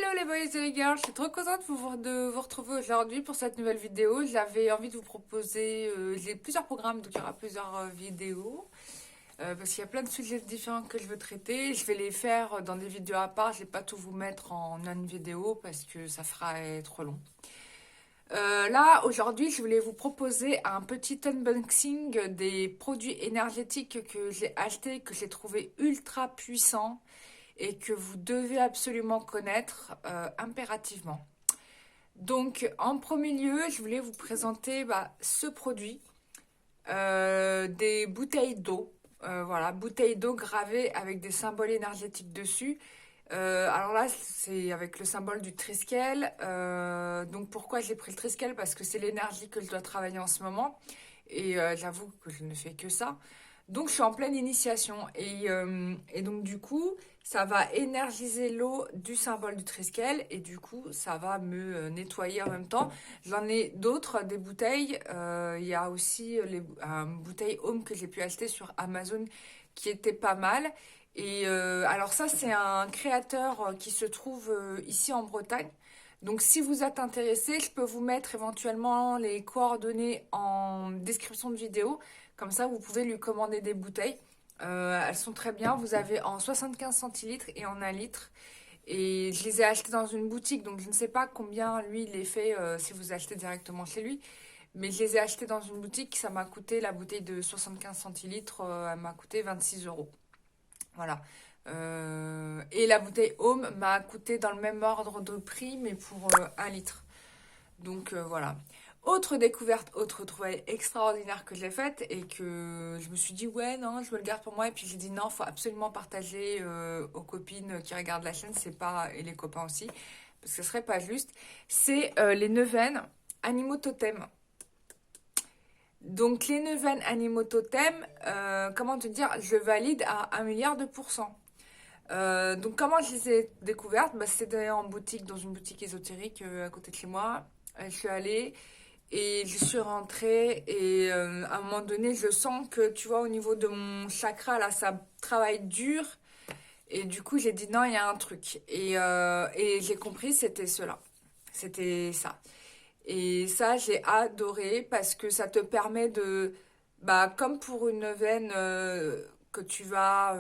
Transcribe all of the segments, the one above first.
Hello les boys et les girls, je suis trop contente de vous retrouver aujourd'hui pour cette nouvelle vidéo. J'avais envie de vous proposer, j'ai plusieurs programmes, donc il y aura plusieurs vidéos. Parce qu'il y a plein de sujets différents que je veux traiter. Je vais les faire dans des vidéos à part, je vais pas tout vous mettre en une vidéo parce que ça fera trop long. Là, aujourd'hui, je voulais vous proposer un petit unboxing des produits énergétiques que j'ai achetés, que j'ai trouvé ultra puissants et que vous devez absolument connaître impérativement. Donc, en premier lieu, je voulais vous présenter ce produit, des bouteilles d'eau. Voilà, bouteilles d'eau gravées avec des symboles énergétiques dessus. Alors là, c'est avec le symbole du Triskel. Donc, pourquoi j'ai pris le Triskel? Parce que c'est l'énergie que je dois travailler en ce moment. Et j'avoue que je ne fais que ça. Donc, je suis en pleine initiation. Et donc, du coup, ça va énergiser l'eau du symbole du Triskel. Et du coup, ça va me nettoyer en même temps. J'en ai d'autres, des bouteilles. Il y a aussi les bouteilles Home que j'ai pu acheter sur Amazon qui étaient pas mal. Et alors ça, c'est un créateur qui se trouve ici en Bretagne. Donc si vous êtes intéressé, je peux vous mettre éventuellement les coordonnées en description de vidéo. Comme ça, vous pouvez lui commander des bouteilles. Elles sont très bien. Vous avez en 75 centilitres et en 1 litre. Et je les ai achetées dans une boutique, donc je ne sais pas combien lui il les fait si vous achetez directement chez lui. Mais je les ai achetées dans une boutique, ça m'a coûté, la bouteille de 75 centilitres, elle m'a coûté 26 euros. Voilà. Et la bouteille Home m'a coûté dans le même ordre de prix, mais pour 1 litre. Donc voilà. Autre découverte, autre trouvaille extraordinaire que j'ai faite et que je me suis dit, ouais, non, je me le garde pour moi. Et puis j'ai dit, non, faut absolument partager aux copines qui regardent la chaîne, c'est pas, et les copains aussi, parce que ce serait pas juste. C'est les neuvaines animaux totems. Donc les neuvaines animaux totems, comment te dire, je valide à 1 milliard de pourcents. Donc comment je les ai découvertes? C'était en boutique, dans une boutique ésotérique à côté de chez moi. Je suis allée et je suis rentrée et à un moment donné, je sens que, tu vois, au niveau de mon chakra, là, ça travaille dur. Et du coup, j'ai dit non, il y a un truc. Et j'ai compris, c'était cela. C'était ça. Et ça, j'ai adoré parce que ça te permet de, comme pour une veine que tu vas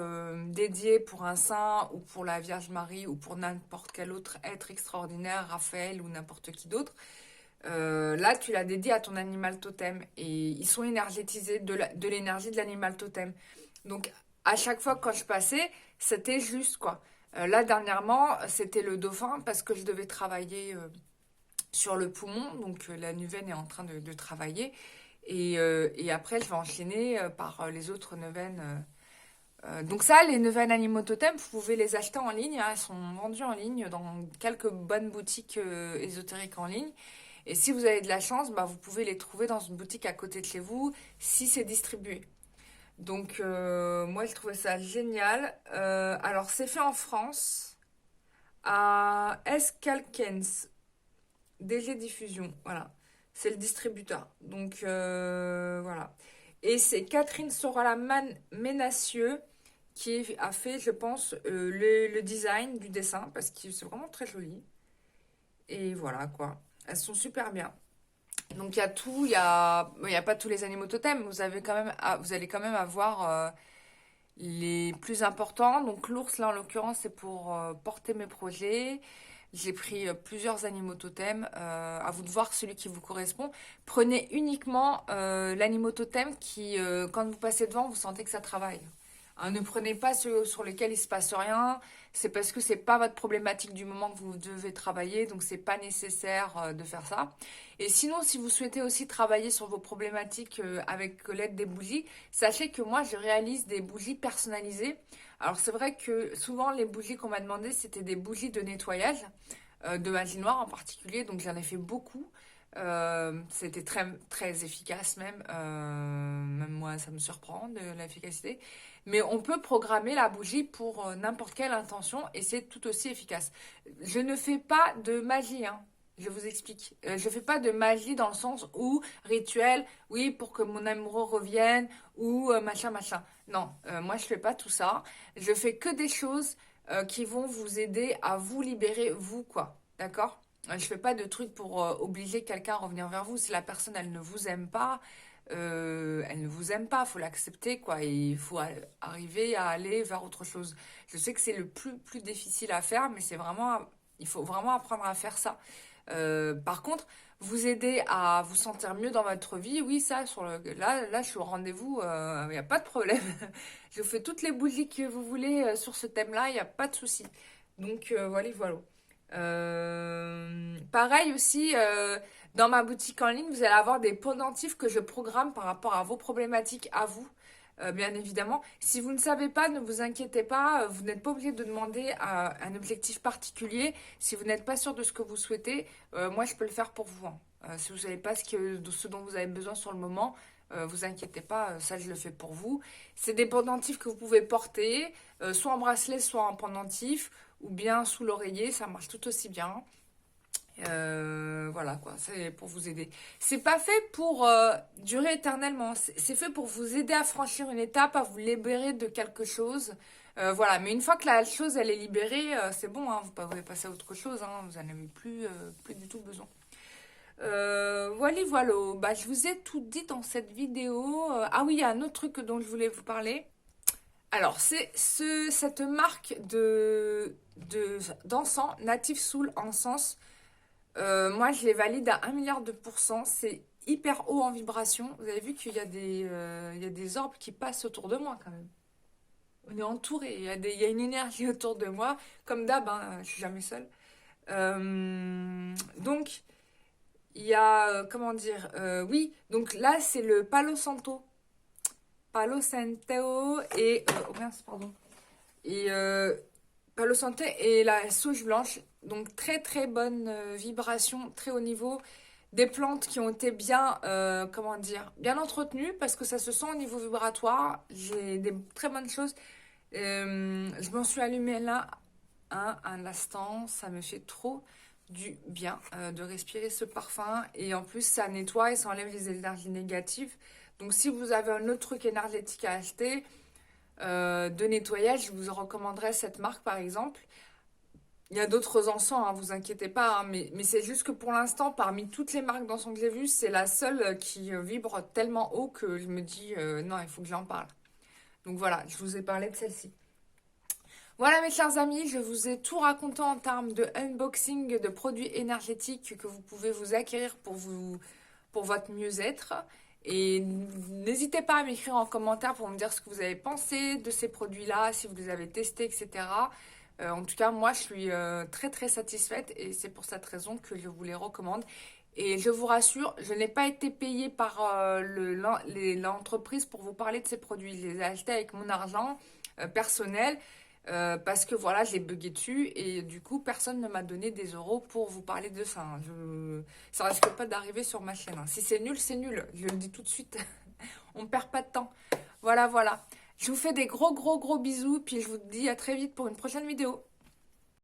dédier pour un saint ou pour la Vierge Marie ou pour n'importe quel autre être extraordinaire, Raphaël ou n'importe qui d'autre, là, tu la dédies à ton animal totem et ils sont énergétisés de l'énergie de l'animal totem. Donc, à chaque fois quand je passais, c'était juste quoi. Là, dernièrement, c'était le dauphin parce que je devais travailler sur le poumon. Donc, la neuvaine est en train de travailler. Et après, je vais enchaîner par les autres neuvaines. Donc ça, les neuvaines animaux totem, vous pouvez les acheter en ligne. Hein, elles sont vendues en ligne dans quelques bonnes boutiques ésotériques en ligne. Et si vous avez de la chance, vous pouvez les trouver dans une boutique à côté de chez vous si c'est distribué. Donc moi, je trouvais ça génial. Alors, c'est fait en France à Escalquens, DG Diffusion. Voilà, c'est le distributeur. Donc voilà. Et c'est Catherine Sorola-Ménassieux qui a fait, je pense, le design du dessin parce que c'est vraiment très joli. Et voilà quoi. Elles sont super bien. Donc il y a tout, il y a pas tous les animaux totems, vous avez quand même, vous allez quand même avoir les plus importants. Donc l'ours là en l'occurrence c'est pour porter mes projets. J'ai pris plusieurs animaux totems. À vous de voir celui qui vous correspond. Prenez uniquement l'animal totem qui, quand vous passez devant, vous sentez que ça travaille. Hein, ne prenez pas ceux sur lesquels il se passe rien. C'est parce que c'est pas votre problématique du moment que vous devez travailler, donc c'est pas nécessaire de faire ça. Et sinon, si vous souhaitez aussi travailler sur vos problématiques avec l'aide des bougies, sachez que moi je réalise des bougies personnalisées. Alors c'est vrai que souvent les bougies qu'on m'a demandé c'était des bougies de nettoyage, de magie noire en particulier, donc j'en ai fait beaucoup. C'était très, très efficace même. Même moi, ça me surprend de l'efficacité. Mais on peut programmer la bougie pour n'importe quelle intention et c'est tout aussi efficace. Je ne fais pas de magie, hein. Je vous explique. Je fais pas de magie dans le sens où rituel, oui, pour que mon amoureux revienne ou machin, machin. Non, moi je fais pas tout ça. Je fais que des choses qui vont vous aider à vous libérer, vous, quoi. D'accord? Je fais pas de trucs pour obliger quelqu'un à revenir vers vous. Si la personne, elle ne vous aime pas, faut l'accepter, quoi. Et il faut arriver à aller vers autre chose. Je sais que c'est le plus difficile à faire, mais il faut vraiment apprendre à faire ça. Par contre, vous aider à vous sentir mieux dans votre vie, oui, là, je suis au rendez-vous, il n'y a pas de problème. Je vous fais toutes les bougies que vous voulez sur ce thème-là, il n'y a pas de souci. Donc, voilà. Pareil aussi, dans ma boutique en ligne, vous allez avoir des pendentifs que je programme par rapport à vos problématiques à vous. Bien évidemment, si vous ne savez pas, ne vous inquiétez pas, vous n'êtes pas obligé de demander un objectif particulier. Si vous n'êtes pas sûr de ce que vous souhaitez, moi je peux le faire pour vous, hein. Si vous ne savez pas ce dont vous avez besoin sur le moment, vous inquiétez pas, ça je le fais pour vous. C'est des pendentifs que vous pouvez porter, soit en bracelet, soit en pendentif, ou bien sous l'oreiller, ça marche tout aussi bien. Voilà quoi, c'est pour vous aider. C'est pas fait pour durer éternellement, c'est fait pour vous aider à franchir une étape, à vous libérer de quelque chose. Voilà, mais une fois que la chose elle est libérée, c'est bon, hein, vous pouvez passer à autre chose, hein, vous n'en avez plus du tout besoin. Voilà. Bah, je vous ai tout dit dans cette vidéo. Ah oui, il y a un autre truc dont je voulais vous parler. Alors, c'est cette marque d'encens, Native Soul Encens. Moi, je les valide à 1 milliard de pourcents. C'est hyper haut en vibration. Vous avez vu qu'il y a il y a des orbes qui passent autour de moi quand même. On est entouré. Il y a une énergie autour de moi. Comme d'hab, hein, je suis jamais seule. Donc, il y a, comment dire, oui. Donc là, c'est le Palo Santo. Palo Santo et, oh mince, pardon. Et Palo Santo et la sauge blanche. Donc très très bonne vibration, très haut niveau. Des plantes qui ont été bien, comment dire, bien entretenues parce que ça se sent au niveau vibratoire. J'ai des très bonnes choses. Je m'en suis allumée là un instant. Ça me fait trop du bien de respirer ce parfum. Et en plus, ça nettoie et ça enlève les énergies négatives. Donc si vous avez un autre truc énergétique à acheter, de nettoyage, je vous recommanderais cette marque par exemple. Il y a d'autres encens, hein, vous inquiétez pas, hein, mais c'est juste que pour l'instant, parmi toutes les marques d'encens que j'ai vues, c'est la seule qui vibre tellement haut que je me dis non, il faut que j'en parle. Donc voilà, je vous ai parlé de celle-ci. Voilà mes chers amis, je vous ai tout raconté en termes de unboxing de produits énergétiques que vous pouvez vous acquérir pour votre mieux-être. Et n'hésitez pas à m'écrire en commentaire pour me dire ce que vous avez pensé de ces produits-là, si vous les avez testés, etc. En tout cas, moi, je suis très très satisfaite et c'est pour cette raison que je vous les recommande. Et je vous rassure, je n'ai pas été payée par l'entreprise pour vous parler de ces produits. Je les ai achetés avec mon argent personnel. Parce que voilà, j'ai bugué dessus et du coup, personne ne m'a donné des euros pour vous parler de ça, hein. Ça risque pas d'arriver sur ma chaîne, hein. Si c'est nul, c'est nul. Je le dis tout de suite. On ne perd pas de temps. Voilà. Je vous fais des gros bisous, puis je vous dis à très vite pour une prochaine vidéo.